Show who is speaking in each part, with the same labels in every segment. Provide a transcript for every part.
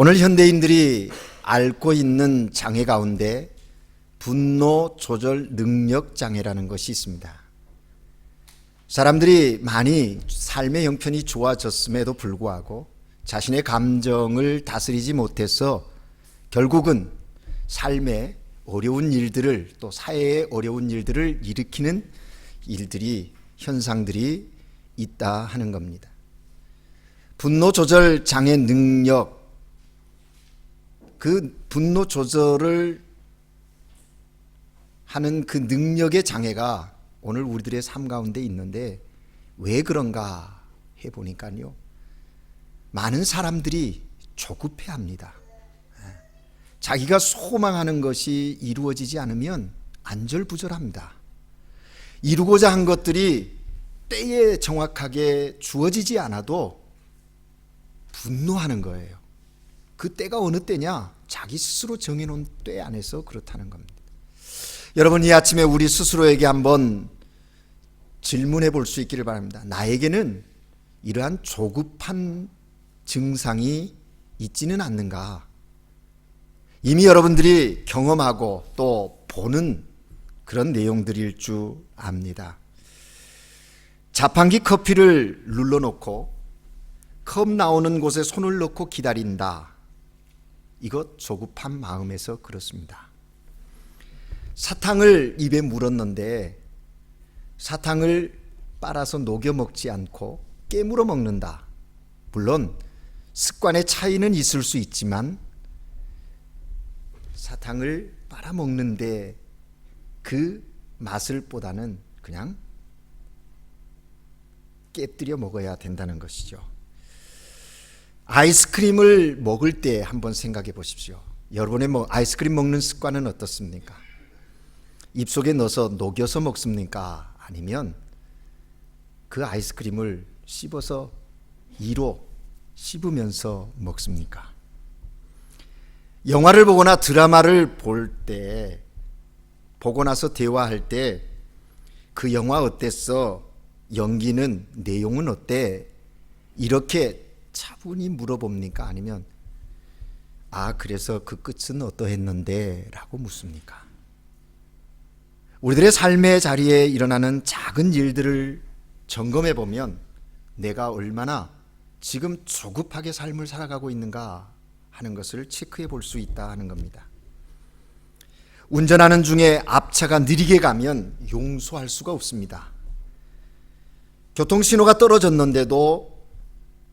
Speaker 1: 오늘 현대인들이 앓고 있는 장애 가운데 분노 조절 능력 장애라는 것이 있습니다. 사람들이 많이 삶의 형편이 좋아졌음에도 불구하고 자신의 감정을 다스리지 못해서 결국은 삶의 어려운 일들을, 또 사회의 어려운 일들을 일으키는 일들이, 현상들이 있다 하는 겁니다. 분노 조절 장애 능력, 그 분노 조절을 하는 그 능력의 장애가 오늘 우리들의 삶 가운데 있는데 왜 그런가 해보니까요, 많은 사람들이 조급해합니다. 자기가 소망하는 것이 이루어지지 않으면 안절부절합니다. 이루고자 한 것들이 때에 정확하게 주어지지 않아도 분노하는 거예요. 그 때가 어느 때냐? 자기 스스로 정해놓은 때 안에서 그렇다는 겁니다. 여러분, 이 아침에 우리 스스로에게 한번 질문해 볼 수 있기를 바랍니다. 나에게는 이러한 조급한 증상이 있지는 않는가? 이미 여러분들이 경험하고 또 보는 그런 내용들일 줄 압니다. 자판기 커피를 눌러놓고 컵 나오는 곳에 손을 넣고 기다린다. 이것 조급한 마음에서 그렇습니다. 사탕을 입에 물었는데 사탕을 빨아서 녹여 먹지 않고 깨물어 먹는다. 물론 습관의 차이는 있을 수 있지만 사탕을 빨아 먹는데 그 맛을 보다는 그냥 깨뜨려 먹어야 된다는 것이죠. 아이스크림을 먹을 때 한번 생각해 보십시오. 여러분의 아이스크림 먹는 습관은 어떻습니까? 입속에 넣어서 녹여서 먹습니까? 아니면 그 아이스크림을 씹어서 이로 씹으면서 먹습니까? 영화를 보거나 드라마를 볼 때, 보고 나서 대화할 때 그 영화 어땠어? 연기는, 내용은 어때? 이렇게 차분히 물어봅니까? 아니면 그래서 그 끝은 어떠했는데? 라고 묻습니까? 우리들의 삶의 자리에 일어나는 작은 일들을 점검해 보면 내가 얼마나 지금 조급하게 삶을 살아가고 있는가 하는 것을 체크해 볼 수 있다 하는 겁니다. 운전하는 중에 앞차가 느리게 가면 용서할 수가 없습니다. 교통신호가 떨어졌는데도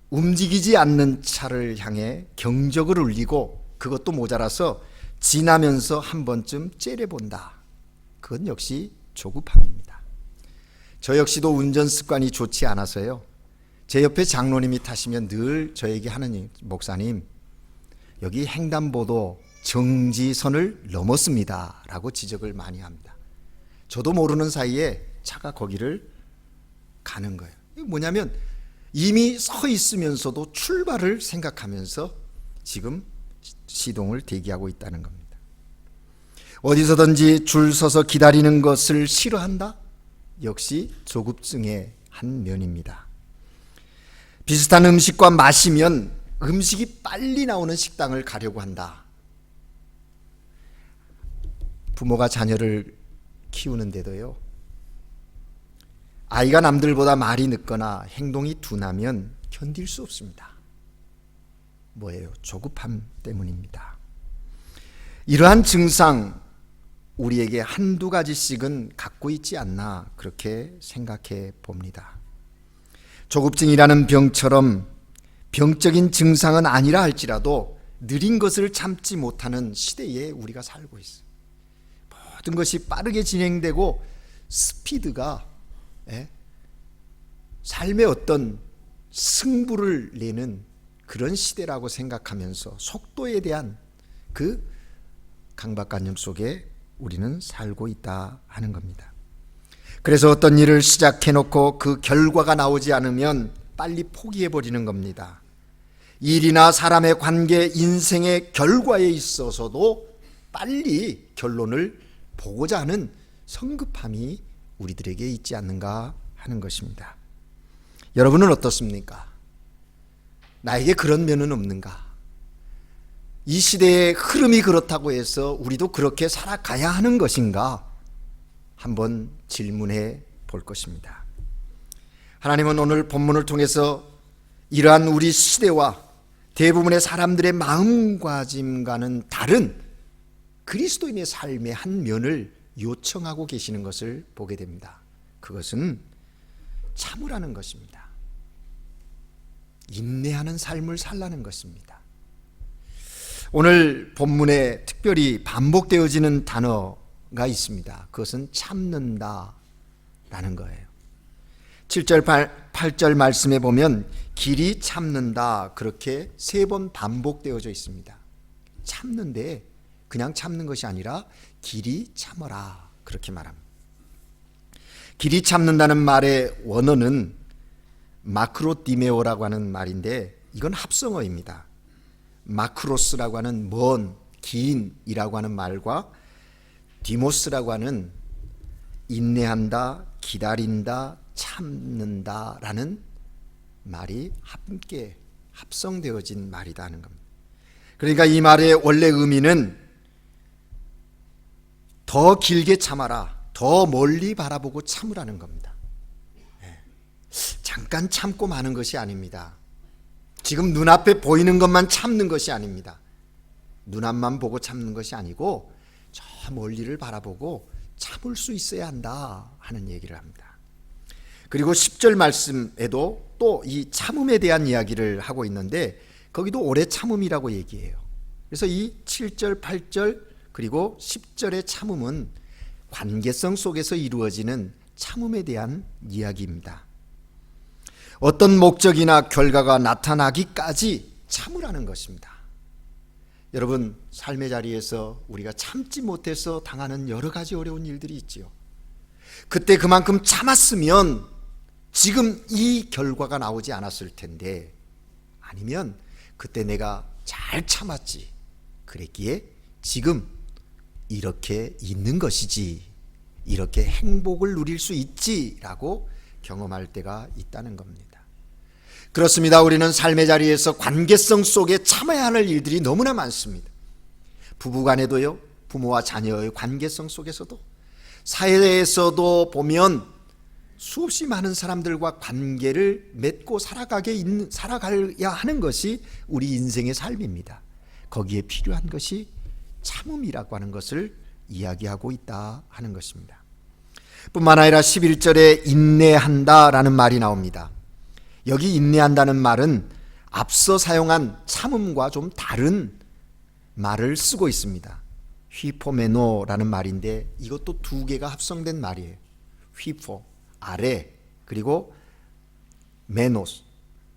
Speaker 1: 움직이지 않는 차를 향해 경적을 울리고 그것도 모자라서 지나면서 한 번쯤 째려본다. 그건 역시 조급함입니다. 저 역시도 운전 습관이 좋지 않아서요, 제 옆에 장로님이 타시면 늘 저에게 하는, 목사님 여기 횡단보도 정지선을 넘었습니다 라고 지적을 많이 합니다. 저도 모르는 사이에 차가 거기를 가는 거예요. 이게 뭐냐면 이미 서 있으면서도 출발을 생각하면서 지금 시동을 대기하고 있다는 겁니다. 어디서든지 줄 서서 기다리는 것을 싫어한다? 역시 조급증의 한 면입니다. 비슷한 음식과 마시면 음식이 빨리 나오는 식당을 가려고 한다. 부모가 자녀를 키우는데도요, 아이가 남들보다 말이 늦거나 행동이 둔하면 견딜 수 없습니다. 뭐예요? 조급함 때문입니다. 이러한 증상 우리에게 한두 가지씩은 갖고 있지 않나 그렇게 생각해 봅니다. 조급증이라는 병처럼 병적인 증상은 아니라 할지라도 느린 것을 참지 못하는 시대에 우리가 살고 있어요. 모든 것이 빠르게 진행되고 스피드가 삶의 어떤 승부를 내는 그런 시대라고 생각하면서 속도에 대한 그 강박관념 속에 우리는 살고 있다 하는 겁니다. 그래서 어떤 일을 시작해놓고 그 결과가 나오지 않으면 빨리 포기해버리는 겁니다. 일이나 사람의 관계, 인생의 결과에 있어서도 빨리 결론을 보고자 하는 성급함이 우리들에게 있지 않는가 하는 것입니다. 여러분은 어떻습니까? 나에게 그런 면은 없는가? 이 시대의 흐름이 그렇다고 해서 우리도 그렇게 살아가야 하는 것인가? 한번 질문해 볼 것입니다. 하나님은 오늘 본문을 통해서 이러한 우리 시대와 대부분의 사람들의 마음가짐과는 다른 그리스도인의 삶의 한 면을 요청하고 계시는 것을 보게 됩니다. 그것은 참으라는 것입니다. 인내하는 삶을 살라는 것입니다. 오늘 본문에 특별히 반복되어지는 단어가 있습니다. 그것은 참는다 라는 거예요. 7절 8절 말씀에 보면 길이 참는다 그렇게 3번 반복되어져 있습니다. 참는데 그냥 참는 것이 아니라 길이 참어라 그렇게 말합니다. 길이 참는다는 말의 원어는 마크로디메오라고 하는 말인데 이건 합성어입니다. 마크로스라고 하는 먼, 긴이라고 하는 말과 디모스라고 하는 인내한다, 기다린다, 참는다라는 말이 함께 합성되어진 말이다 하는 겁니다. 그러니까 이 말의 원래 의미는 더 길게 참아라, 더 멀리 바라보고 참으라는 겁니다. 잠깐 참고 마는 것이 아닙니다. 지금 눈앞에 보이는 것만 참는 것이 아닙니다. 눈앞만 보고 참는 것이 아니고 저 멀리를 바라보고 참을 수 있어야 한다 하는 얘기를 합니다. 그리고 10절 말씀에도 또 이 참음에 대한 이야기를 하고 있는데 거기도 오래 참음이라고 얘기해요. 그래서 이 7절, 8절 그리고 10절의 참음은 관계성 속에서 이루어지는 참음에 대한 이야기입니다. 어떤 목적이나 결과가 나타나기까지 참으라는 것입니다. 여러분, 삶의 자리에서 우리가 참지 못해서 당하는 여러 가지 어려운 일들이 있지요. 그때 그만큼 참았으면 지금 이 결과가 나오지 않았을 텐데, 아니면 그때 내가 잘 참았지, 그랬기에 지금 이렇게 있는 것이지, 이렇게 행복을 누릴 수 있지라고 경험할 때가 있다는 겁니다. 그렇습니다. 우리는 삶의 자리에서 관계성 속에 참아야 할 일들이 너무나 많습니다. 부부간에도요, 부모와 자녀의 관계성 속에서도, 사회에서도 보면 수없이 많은 사람들과 관계를 맺고 살아가야 하는 것이 우리 인생의 삶입니다. 거기에 필요한 것이 참음이라고 하는 것을 이야기하고 있다 하는 것입니다. 뿐만 아니라 11절에 인내한다라는 말이 나옵니다. 여기 인내한다는 말은 앞서 사용한 참음과 좀 다른 말을 쓰고 있습니다. 휘포메노라는 말인데 이것도 두 개가 합성된 말이에요. 휘포, 아래, 그리고 메노스,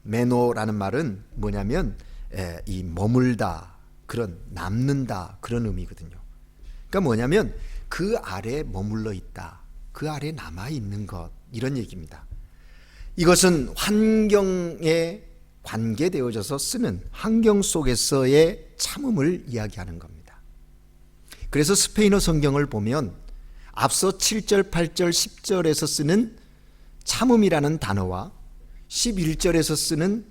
Speaker 1: 메노라는 말은 뭐냐면 이 머물다, 그런 남는다 그런 의미거든요. 그러니까 뭐냐면 그 아래 머물러 있다, 그 아래 남아 있는 것, 이런 얘기입니다. 이것은 환경에 관계되어져서 쓰는 환경 속에서의 참음을 이야기하는 겁니다. 그래서 스페인어 성경을 보면 앞서 7절, 8절, 10절에서 쓰는 참음이라는 단어와 11절에서 쓰는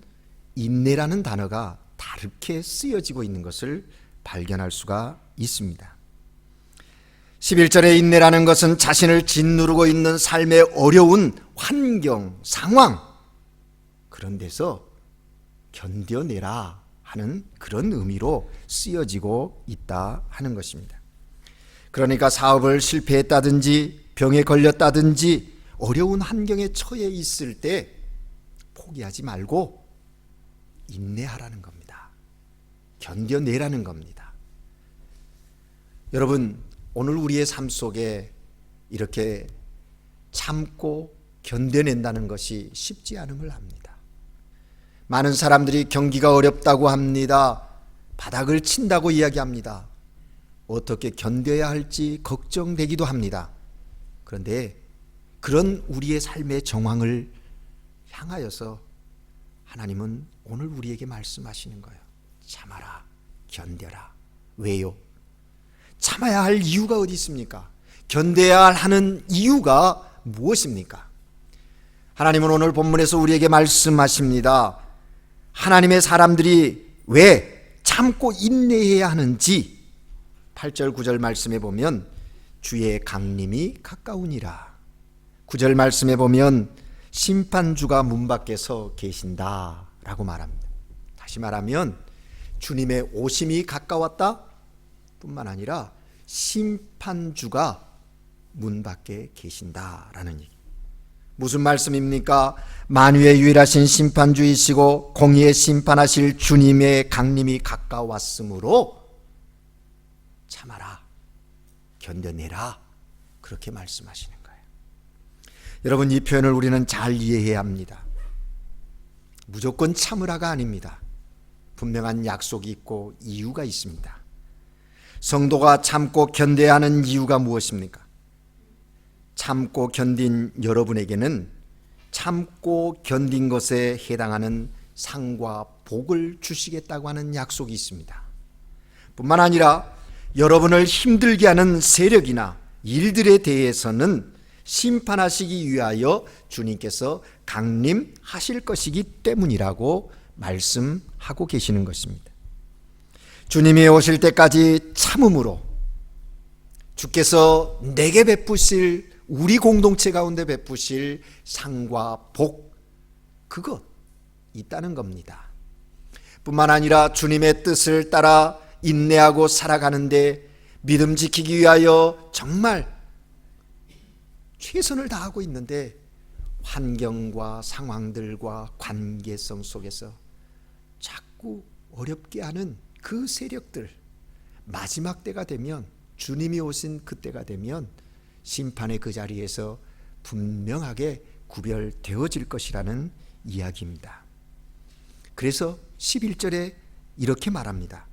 Speaker 1: 인내라는 단어가 다르게 쓰여지고 있는 것을 발견할 수가 있습니다. 11절의 인내라는 것은 자신을 짓누르고 있는 삶의 어려운 환경, 상황, 그런 데서 견뎌내라 하는 그런 의미로 쓰여지고 있다 하는 것입니다. 그러니까 사업을 실패했다든지 병에 걸렸다든지 어려운 환경에 처해 있을 때 포기하지 말고 인내하라는 겁니다. 견뎌내라는 겁니다. 여러분, 오늘 우리의 삶 속에 이렇게 참고 견뎌낸다는 것이 쉽지 않은 걸 압니다. 많은 사람들이 경기가 어렵다고 합니다. 바닥을 친다고 이야기합니다. 어떻게 견뎌야 할지 걱정되기도 합니다. 그런데 그런 우리의 삶의 정황을 향하여서 하나님은 오늘 우리에게 말씀하시는 거예요. 참아라, 견뎌라. 왜요? 참아야 할 이유가 어디 있습니까? 견뎌야 하는 이유가 무엇입니까? 하나님은 오늘 본문에서 우리에게 말씀하십니다. 하나님의 사람들이 왜 참고 인내해야 하는지 8절 9절 말씀에 보면 주의 강림이 가까우니라. 9절 말씀에 보면 심판주가 문 밖에 서 계신다라고 말합니다. 다시 말하면 주님의 오심이 가까웠다 뿐만 아니라 심판주가 문 밖에 계신다라는 얘기. 무슨 말씀입니까? 만유의 유일하신 심판주이시고 공의의 심판하실 주님의 강림이 가까웠으므로 참아라, 견뎌내라, 그렇게 말씀하시는 거예요. 여러분, 이 표현을 우리는 잘 이해해야 합니다. 무조건 참으라가 아닙니다. 분명한 약속이 있고 이유가 있습니다. 성도가 참고 견뎌야 하는 이유가 무엇입니까? 참고 견딘 여러분에게는 참고 견딘 것에 해당하는 상과 복을 주시겠다고 하는 약속이 있습니다. 뿐만 아니라 여러분을 힘들게 하는 세력이나 일들에 대해서는 심판하시기 위하여 주님께서 강림하실 것이기 때문이라고 말씀하고 계시는 것입니다. 주님이 오실 때까지 참음으로 주께서 내게 베푸실, 우리 공동체 가운데 베푸실 상과 복, 그것 있다는 겁니다. 뿐만 아니라 주님의 뜻을 따라 인내하고 살아가는데 믿음 지키기 위하여 정말 최선을 다하고 있는데 환경과 상황들과 관계성 속에서 자꾸 어렵게 하는 그 세력들, 마지막 때가 되면, 주님이 오신 그때가 되면 심판의 그 자리에서 분명하게 구별되어질 것이라는 이야기입니다. 그래서 11절에 이렇게 말합니다.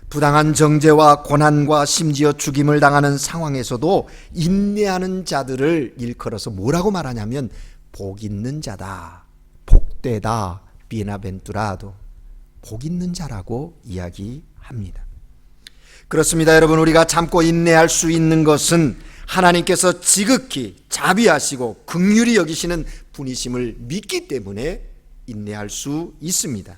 Speaker 1: 부당한 정죄와 고난과 심지어 죽임을 당하는 상황에서도 인내하는 자들을 일컬어서 뭐라고 말하냐면 복 있는 자다, 복되다, 비에나벤투라도, 복 있는 자라고 이야기합니다. 그렇습니다. 여러분, 우리가 참고 인내할 수 있는 것은 하나님께서 지극히 자비하시고 긍휼히 여기시는 분이심을 믿기 때문에 인내할 수 있습니다.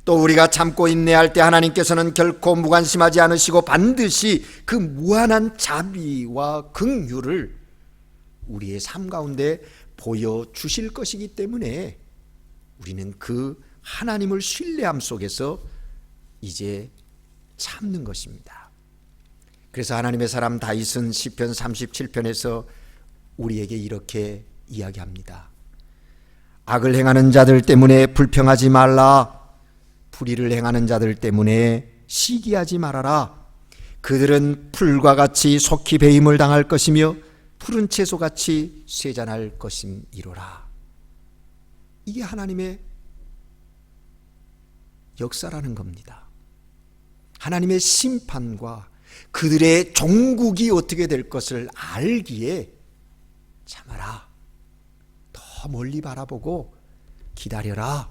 Speaker 1: 또 우리가 참고 인내할 때 하나님께서는 결코 무관심하지 않으시고 반드시 그 무한한 자비와 긍휼을 우리의 삶 가운데 보여주실 것이기 때문에 우리는 그 하나님을 신뢰함 속에서 이제 참는 것입니다. 그래서 하나님의 사람 다윗은 시편 37편에서 우리에게 이렇게 이야기합니다. 악을 행하는 자들 때문에 불평하지 말라. 불의를 행하는 자들 때문에 시기하지 말아라. 그들은 풀과 같이 속히 배임을 당할 것이며 푸른 채소같이 쇠잔할 것임이로라. 이게 하나님의 역사라는 겁니다. 하나님의 심판과 그들의 종국이 어떻게 될 것을 알기에 참아라, 더 멀리 바라보고 기다려라,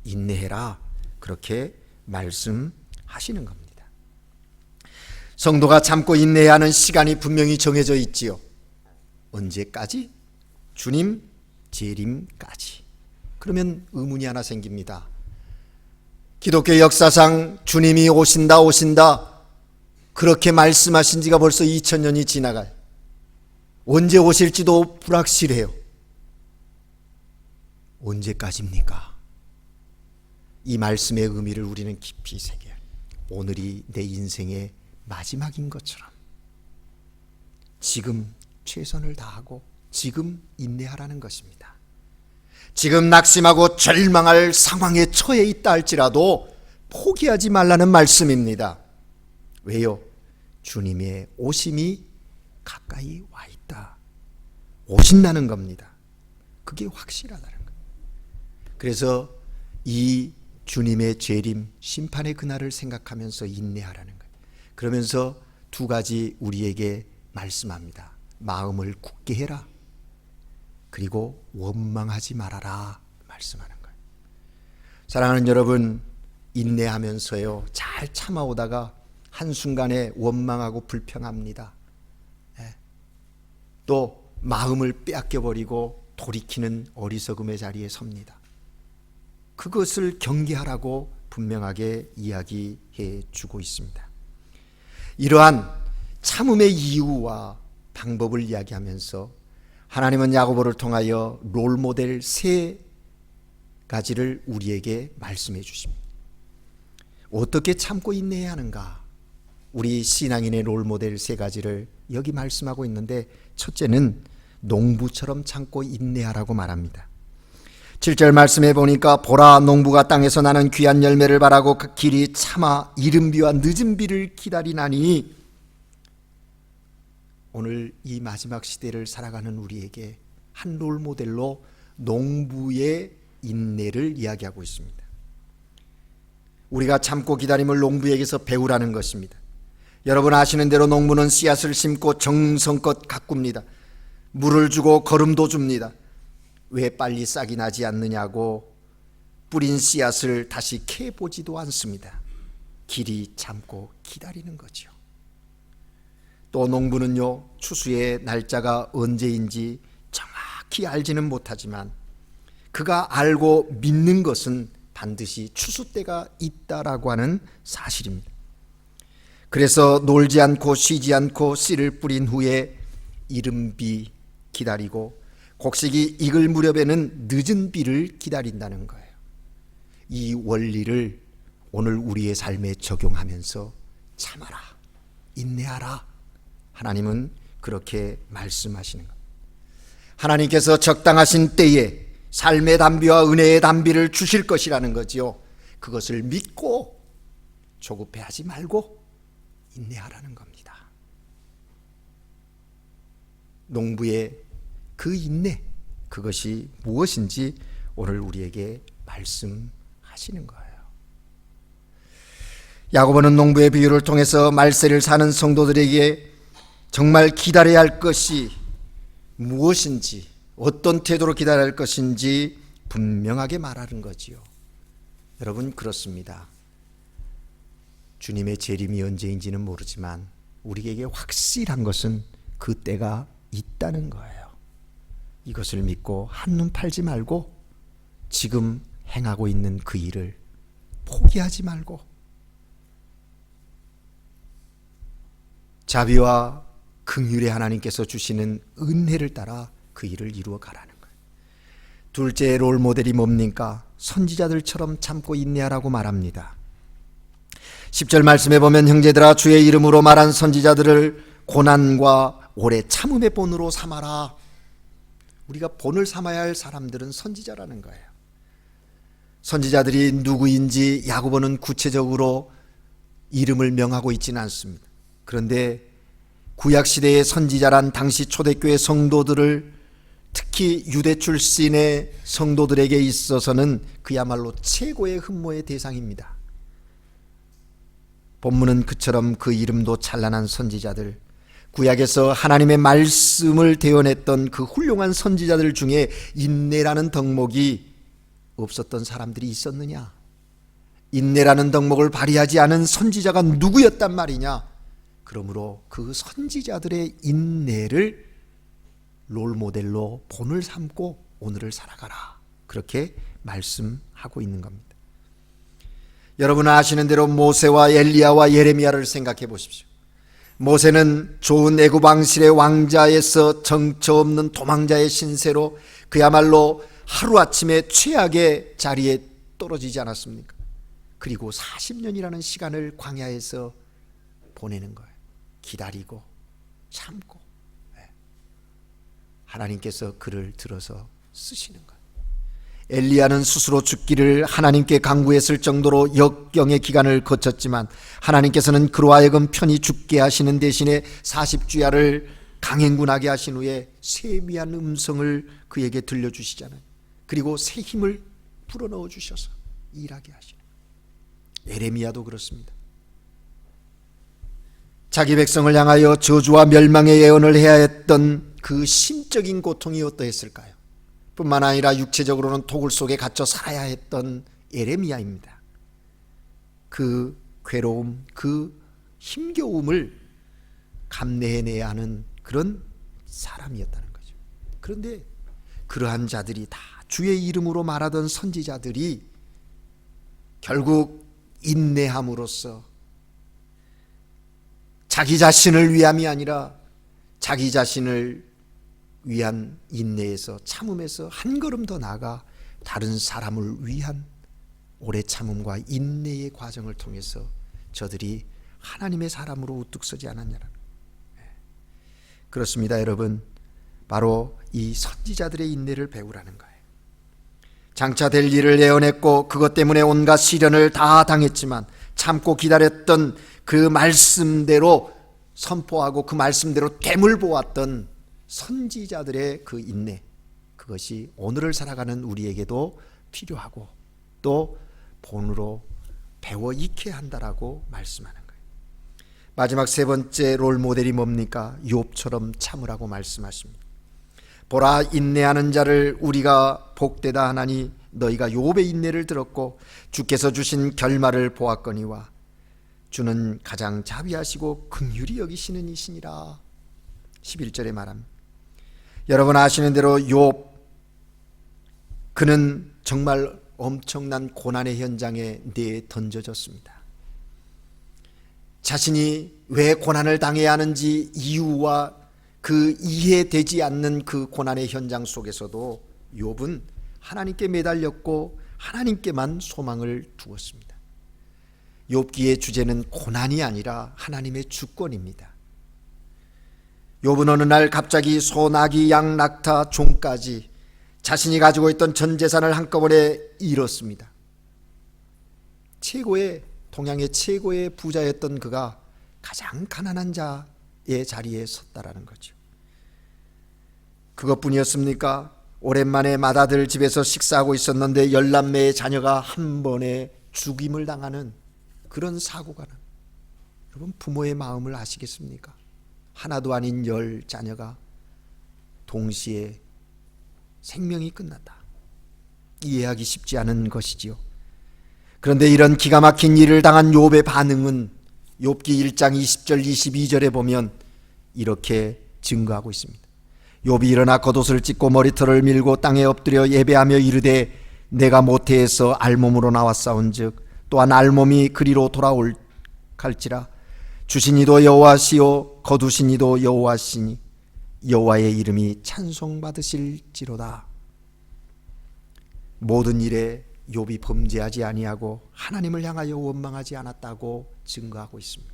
Speaker 1: 인내해라, 그렇게 말씀하시는 겁니다. 성도가 참고 인내해야 하는 시간이 분명히 정해져 있지요. 언제까지? 주님 재림까지. 그러면 의문이 하나 생깁니다. 기독교 역사상 주님이 오신다 그렇게 말씀하신 지가 벌써 2000년이 지나가요. 언제 오실지도 불확실해요. 언제까지입니까? 이 말씀의 의미를 우리는 깊이 새겨요. 오늘이 내 인생의 마지막인 것처럼 지금 최선을 다하고 지금 인내하라는 것입니다. 지금 낙심하고 절망할 상황에 처해 있다 할지라도 포기하지 말라는 말씀입니다. 왜요? 주님의 오심이 가까이 와 있다. 오신다는 겁니다. 그게 확실하다는 거예요. 그래서 이 주님의 재림, 심판의 그날을 생각하면서 인내하라는 거예요. 그러면서 두 가지 우리에게 말씀합니다. 마음을 굳게 해라. 그리고 원망하지 말아라 말씀하는 거예요. 사랑하는 여러분, 인내하면서요 잘 참아오다가 한순간에 원망하고 불평합니다. 또 마음을 빼앗겨버리고 돌이키는 어리석음의 자리에 섭니다. 그것을 경계하라고 분명하게 이야기해 주고 있습니다. 이러한 참음의 이유와 방법을 이야기하면서 하나님은 야고보를 통하여 롤모델 세 가지를 우리에게 말씀해 주십니다. 어떻게 참고 인내해야 하는가? 우리 신앙인의 롤모델 세 가지를 여기 말씀하고 있는데, 첫째는 농부처럼 참고 인내하라고 말합니다. 7절 말씀해 보니까 보라, 농부가 땅에서 나는 귀한 열매를 바라고 그 길이 참아 이른 비와 늦은 비를 기다리나니, 오늘 이 마지막 시대를 살아가는 우리에게 한 롤모델로 농부의 인내를 이야기하고 있습니다. 우리가 참고 기다림을 농부에게서 배우라는 것입니다. 여러분 아시는 대로 농부는 씨앗을 심고 정성껏 가꿉니다. 물을 주고 거름도 줍니다. 왜 빨리 싹이 나지 않느냐고 뿌린 씨앗을 다시 캐보지도 않습니다. 길이 참고 기다리는 거죠. 또 농부는요, 추수의 날짜가 언제인지 정확히 알지는 못하지만 그가 알고 믿는 것은 반드시 추수 때가 있다라고 하는 사실입니다. 그래서 놀지 않고 쉬지 않고 씨를 뿌린 후에 이른 비 기다리고 곡식이 익을 무렵에는 늦은 비를 기다린다는 거예요. 이 원리를 오늘 우리의 삶에 적용하면서 참아라, 인내하라, 하나님은 그렇게 말씀하시는 겁니다. 하나님께서 적당하신 때에 삶의 단비와 은혜의 단비를 주실 것이라는 거지요. 그것을 믿고 조급해하지 말고 인내하라는 겁니다. 농부의 그 인내, 그것이 무엇인지 오늘 우리에게 말씀하시는 거예요. 야고보는 농부의 비유를 통해서 말세를 사는 성도들에게 정말 기다려야 할 것이 무엇인지, 어떤 태도로 기다려야 할 것인지 분명하게 말하는 거지요. 여러분, 그렇습니다. 주님의 재림이 언제인지는 모르지만 우리에게 확실한 것은 그 때가 있다는 거예요. 이것을 믿고 한눈 팔지 말고 지금 행하고 있는 그 일을 포기하지 말고 자비와 긍휼의 하나님께서 주시는 은혜를 따라 그 일을 이루어 가라는 거예요. 둘째 롤모델이 뭡니까? 선지자들처럼 참고 인내하라고 말합니다. 10절 말씀해 보면 형제들아, 주의 이름으로 말한 선지자들을 고난과 오래 참음의 본으로 삼아라. 우리가 본을 삼아야 할 사람들은 선지자라는 거예요. 선지자들이 누구인지 야고보는 구체적으로 이름을 명하고 있지는 않습니다. 그런데 구약시대의 선지자란 당시 초대교회 성도들을, 특히 유대 출신의 성도들에게 있어서는 그야말로 최고의 흠모의 대상입니다. 본문은 그처럼 그 이름도 찬란한 선지자들, 구약에서 하나님의 말씀을 대언했던 그 훌륭한 선지자들 중에 인내라는 덕목이 없었던 사람들이 있었느냐? 인내라는 덕목을 발휘하지 않은 선지자가 누구였단 말이냐? 그러므로 그 선지자들의 인내를 롤모델로 본을 삼고 오늘을 살아가라, 그렇게 말씀하고 있는 겁니다. 여러분 아시는 대로 모세와 엘리야와 예레미야를 생각해 보십시오. 모세는 좋은 애굽 왕실의 왕자에서 정처 없는 도망자의 신세로 그야말로 하루아침에 최악의 자리에 떨어지지 않았습니까? 그리고 40년이라는 시간을 광야에서 보내는 거예요. 기다리고 참고. 하나님께서 그를 들어서 쓰시는 거예요. 엘리야는 스스로 죽기를 하나님께 간구했을 정도로 역경의 기간을 거쳤지만 하나님께서는 그로 하여금 편히 죽게 하시는 대신에 40주야를 강행군하게 하신 후에 세미한 음성을 그에게 들려주시잖아요. 그리고 새 힘을 불어넣어 주셔서 일하게 하시는 거예요. 예레미야도 그렇습니다. 자기 백성을 향하여 저주와 멸망의 예언을 해야 했던 그 심적인 고통이 어떠했을까요? 뿐만 아니라 육체적으로는 토굴 속에 갇혀 살아야 했던 예레미야입니다. 그 괴로움, 그 힘겨움을 감내해내야 하는 그런 사람이었다는 거죠. 그런데 그러한 자들이 다 주의 이름으로 말하던 선지자들이 결국 인내함으로써 자기 자신을 위함이 아니라 자기 자신을 위한 인내에서, 참음에서 한 걸음 더 나아가 다른 사람을 위한 오래 참음과 인내의 과정을 통해서 저들이 하나님의 사람으로 우뚝 서지 않았냐는. 그렇습니다, 여러분. 바로 이 선지자들의 인내를 배우라는 거예요. 장차 될 일을 예언했고 그것 때문에 온갖 시련을 다 당했지만 참고 기다렸던 그 말씀대로 선포하고 그 말씀대로 됨을 보았던 선지자들의 그 인내, 그것이 오늘을 살아가는 우리에게도 필요하고 또 본으로 배워 익혀야 한다라고 말씀하는 거예요. 마지막 세 번째 롤 모델이 뭡니까? 욥처럼 참으라고 말씀하십니다. 보라, 인내하는 자를 우리가 복되다 하나니 너희가 욥의 인내를 들었고 주께서 주신 결말을 보았거니와 주는 가장 자비하시고 긍휼히 여기시는 이시니라. 11절에 말합니다. 여러분 아시는 대로 욥, 그는 정말 엄청난 고난의 현장에 내던져졌습니다. 자신이 왜 고난을 당해야 하는지 이유와 그 이해되지 않는 그 고난의 현장 속에서도 욥은 하나님께 매달렸고 하나님께만 소망을 두었습니다. 욥기의 주제는 고난이 아니라 하나님의 주권입니다. 욥은 어느 날 갑자기 소, 나귀, 양, 낙타, 종까지 자신이 가지고 있던 전 재산을 한꺼번에 잃었습니다. 동양의 최고의 부자였던 그가 가장 가난한 자의 자리에 섰다라는 거죠. 그것뿐이었습니까? 오랜만에 맏아들 집에서 식사하고 있었는데 10남매의 자녀가 한 번에 죽임을 당하는 그런 사고가 난. 여러분, 부모의 마음을 아시겠습니까? 하나도 아닌 10 자녀가 동시에 생명이 끝났다. 이해하기 쉽지 않은 것이지요. 그런데 이런 기가 막힌 일을 당한 욥의 반응은 욥기 1장 20절 22절에 보면 이렇게 증거하고 있습니다. 욥이 일어나 겉옷을 찢고 머리털을 밀고 땅에 엎드려 예배하며 이르되 내가 모태에서 알몸으로 나왔사온즉 또한 알몸이 그리로 돌아올지라. 주신 이도 여호와시요 거두신 이도 여호와시니 여호와의 이름이 찬송받으실지로다. 모든 일에 욥이 범죄하지 아니하고 하나님을 향하여 원망하지 않았다고 증거하고 있습니다.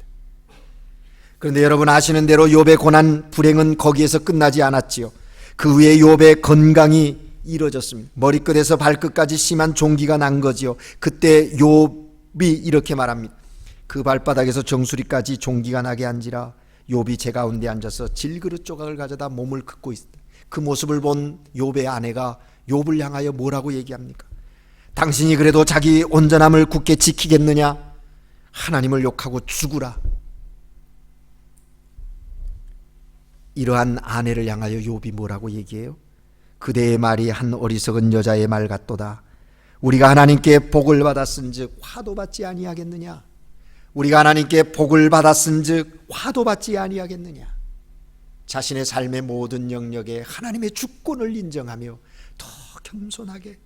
Speaker 1: 그런데 여러분 아시는 대로 욥의 고난 불행은 거기에서 끝나지 않았지요. 그 후에 욥의 건강이 이뤄졌습니다. 머리끝에서 발끝까지 심한 종기가 난 거지요. 그때 욥이 이렇게 말합니다. 그 발바닥에서 정수리까지 종기가 나게 한지라. 욥이 제 가운데 앉아서 질그릇 조각을 가져다 몸을 긋고 있다. 그 모습을 본 욥의 아내가 욥을 향하여 뭐라고 얘기합니까? 당신이 그래도 자기 온전함을 굳게 지키겠느냐? 하나님을 욕하고 죽으라. 이러한 아내를 향하여 욥이 뭐라고 얘기해요? 그대의 말이 한 어리석은 여자의 말 같도다. 우리가 하나님께 복을 받았은즉 화도 받지 아니하겠느냐? 우리가 하나님께 복을 받았은즉 화도 받지 아니하겠느냐? 자신의 삶의 모든 영역에 하나님의 주권을 인정하며 더 겸손하게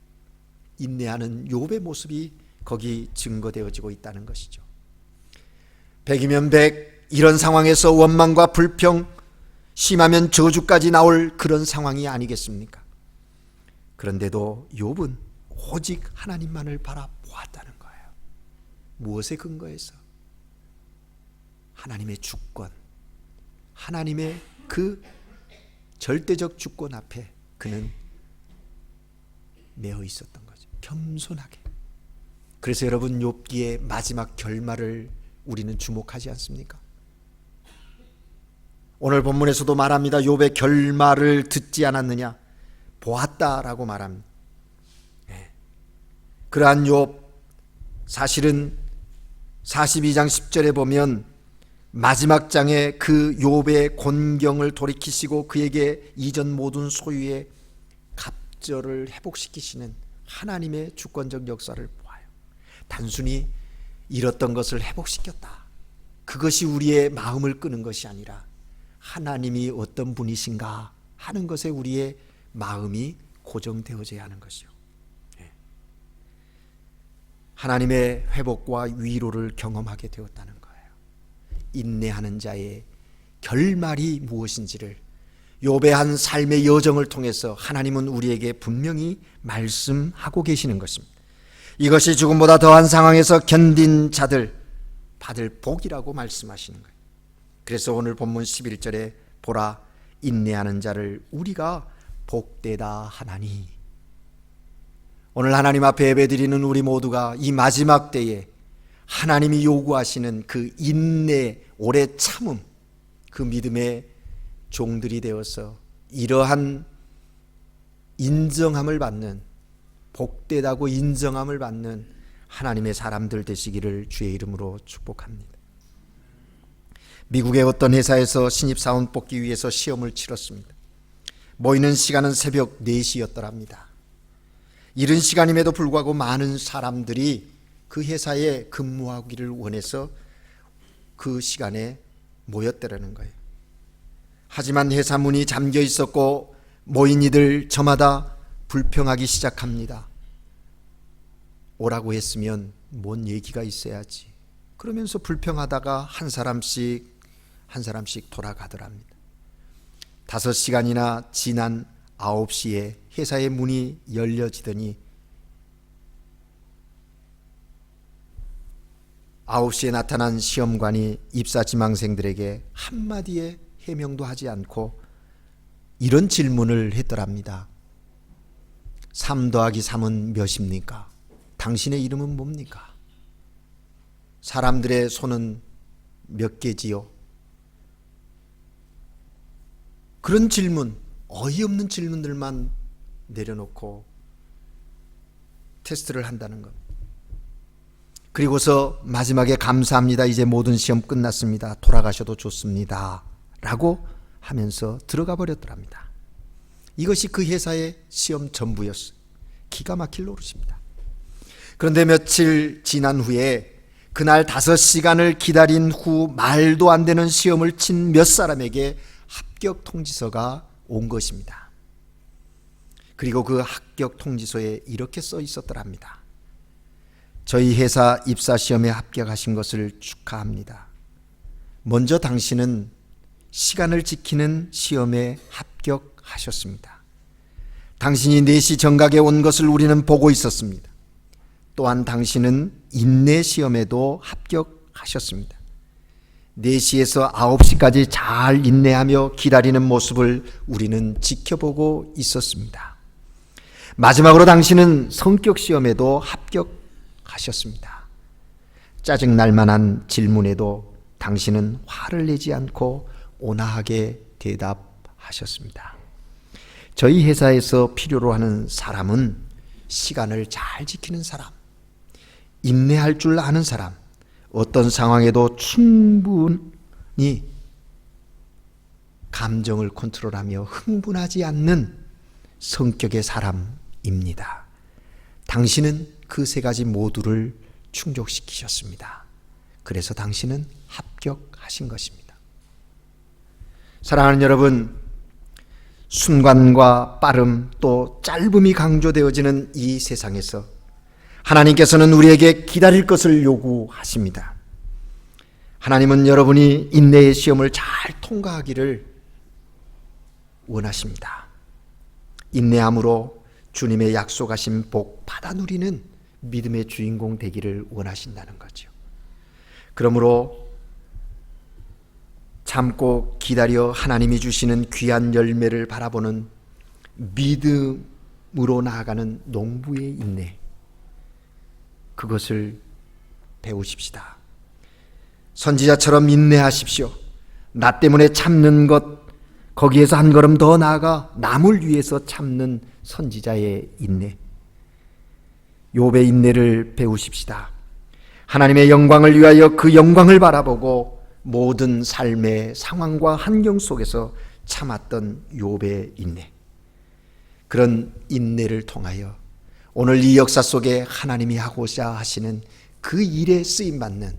Speaker 1: 인내하는 욥의 모습이 거기 증거되어지고 있다는 것이죠. 100이면 100, 이런 상황에서 원망과 불평, 심하면 저주까지 나올 그런 상황이 아니겠습니까? 그런데도 욥은 오직 하나님만을 바라보았다는 거예요. 무엇에 근거해서? 하나님의 주권, 하나님의 그 절대적 주권 앞에 그는 매어 있었던 거죠. 겸손하게. 그래서 여러분 욥기의 마지막 결말을 우리는 주목하지 않습니까? 오늘 본문에서도 말합니다. 욥의 결말을 듣지 않았느냐? 보았다라고 말합니다. 그러한 욥, 사실은 42장 10절에 보면 마지막 장에 그 욥의 곤경을 돌이키시고 그에게 이전 모든 소유의 갑절을 회복시키시는 하나님의 주권적 역사를 보아요. 단순히 잃었던 것을 회복시켰다, 그것이 우리의 마음을 끄는 것이 아니라 하나님이 어떤 분이신가 하는 것에 우리의 마음이 고정되어져야 하는 것이요. 하나님의 회복과 위로를 경험하게 되었다는 거예요. 인내하는 자의 결말이 무엇인지를 욥의 한 삶의 여정을 통해서 하나님은 우리에게 분명히 말씀하고 계시는 것입니다. 이것이 죽음보다 더한 상황에서 견딘 자들 받을 복이라고 말씀하시는 거예요. 그래서 오늘 본문 11절에 보라 인내하는 자를 우리가 복되다 하나니, 오늘 하나님 앞에 예배드리는 우리 모두가 이 마지막 때에 하나님이 요구하시는 그 인내, 오래 참음, 그 믿음의 종들이 되어서 이러한 인정함을 받는, 복되다고 인정함을 받는 하나님의 사람들 되시기를 주의 이름으로 축복합니다. 미국의 어떤 회사에서 신입사원 뽑기 위해서 시험을 치렀습니다. 모이는 시간은 새벽 4시였더랍니다. 이른 시간임에도 불구하고 많은 사람들이 그 회사에 근무하기를 원해서 그 시간에 모였더라는 거예요. 하지만 회사 문이 잠겨 있었고 모인 이들 저마다 불평하기 시작합니다. 오라고 했으면 뭔 얘기가 있어야지. 그러면서 불평하다가 한 사람씩 돌아가더랍니다. 5시간이나 지난 9시에 회사의 문이 열려지더니 9시에 나타난 시험관이 입사 지망생들에게 한마디의 해명도 하지 않고 이런 질문을 했더랍니다. 3 더하기 3은 몇입니까? 당신의 이름은 뭡니까? 사람들의 손은 몇 개지요? 그런 질문, 어이없는 질문들만 내려놓고 테스트를 한다는 것. 그리고서 마지막에 감사합니다. 이제 모든 시험 끝났습니다. 돌아가셔도 좋습니다. 라고 하면서 들어가 버렸더랍니다. 이것이 그 회사의 시험 전부였어요. 기가 막힐 노릇입니다. 그런데 며칠 지난 후에 그날 5시간을 기다린 후 말도 안 되는 시험을 친 몇 사람에게 합격 통지서가 온 것입니다. 그리고 그 합격 통지서에 이렇게 써 있었더랍니다. 저희 회사 입사 시험에 합격하신 것을 축하합니다. 먼저 당신은 시간을 지키는 시험에 합격하셨습니다. 당신이 4시 정각에 온 것을 우리는 보고 있었습니다. 또한 당신은 인내 시험에도 합격하셨습니다. 4시에서 9시까지 잘 인내하며 기다리는 모습을 우리는 지켜보고 있었습니다. 마지막으로 당신은 성격 시험에도 합격하셨습니다. 짜증날 만한 질문에도 당신은 화를 내지 않고 온화하게 대답하셨습니다. 저희 회사에서 필요로 하는 사람은 시간을 잘 지키는 사람, 인내할 줄 아는 사람, 어떤 상황에도 충분히 감정을 컨트롤하며 흥분하지 않는 성격의 사람입니다. 당신은 그 3가지 모두를 충족시키셨습니다. 그래서 당신은 합격하신 것입니다. 사랑하는 여러분, 순간과 빠름 또 짧음이 강조되어지는 이 세상에서 하나님께서는 우리에게 기다릴 것을 요구하십니다. 하나님은 여러분이 인내의 시험을 잘 통과하기를 원하십니다. 인내함으로 주님의 약속하신 복 받아 누리는 믿음의 주인공 되기를 원하신다는 거죠. 그러므로 참고 기다려 하나님이 주시는 귀한 열매를 바라보는 믿음으로 나아가는 농부의 인내, 그것을 배우십시다. 선지자처럼 인내하십시오. 나 때문에 참는 것, 거기에서 한 걸음 더 나아가 남을 위해서 참는 선지자의 인내, 욥의 인내를 배우십시다. 하나님의 영광을 위하여 그 영광을 바라보고 모든 삶의 상황과 환경 속에서 참았던 욥의 인내, 그런 인내를 통하여 오늘 이 역사 속에 하나님이 하고자 하시는 그 일에 쓰임받는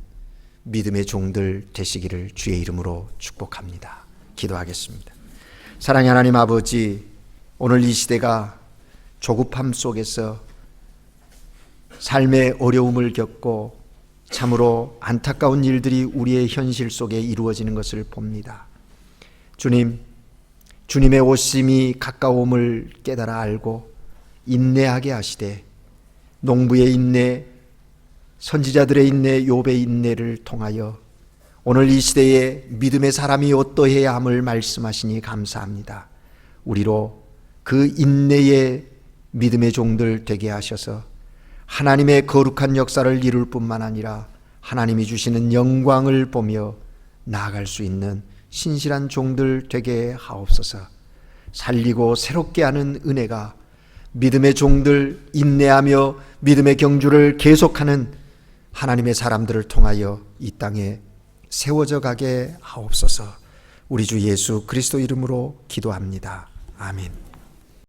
Speaker 1: 믿음의 종들 되시기를 주의 이름으로 축복합니다. 기도하겠습니다. 사랑의 하나님 아버지, 오늘 이 시대가 조급함 속에서 삶의 어려움을 겪고 참으로 안타까운 일들이 우리의 현실 속에 이루어지는 것을 봅니다. 주님의 오심이 가까움을 깨달아 알고 인내하게 하시되 농부의 인내, 선지자들의 인내, 욥의 인내를 통하여 오늘 이 시대에 믿음의 사람이 어떠해야 함을 말씀하시니 감사합니다. 우리로 그 인내의 믿음의 종들 되게 하셔서 하나님의 거룩한 역사를 이룰 뿐만 아니라 하나님이 주시는 영광을 보며 나아갈 수 있는 신실한 종들 되게 하옵소서. 살리고 새롭게 하는 은혜가 믿음의 종들, 인내하며 믿음의 경주를 계속하는 하나님의 사람들을 통하여 이 땅에 세워져 가게 하옵소서. 우리 주 예수 그리스도 이름으로 기도합니다. 아멘.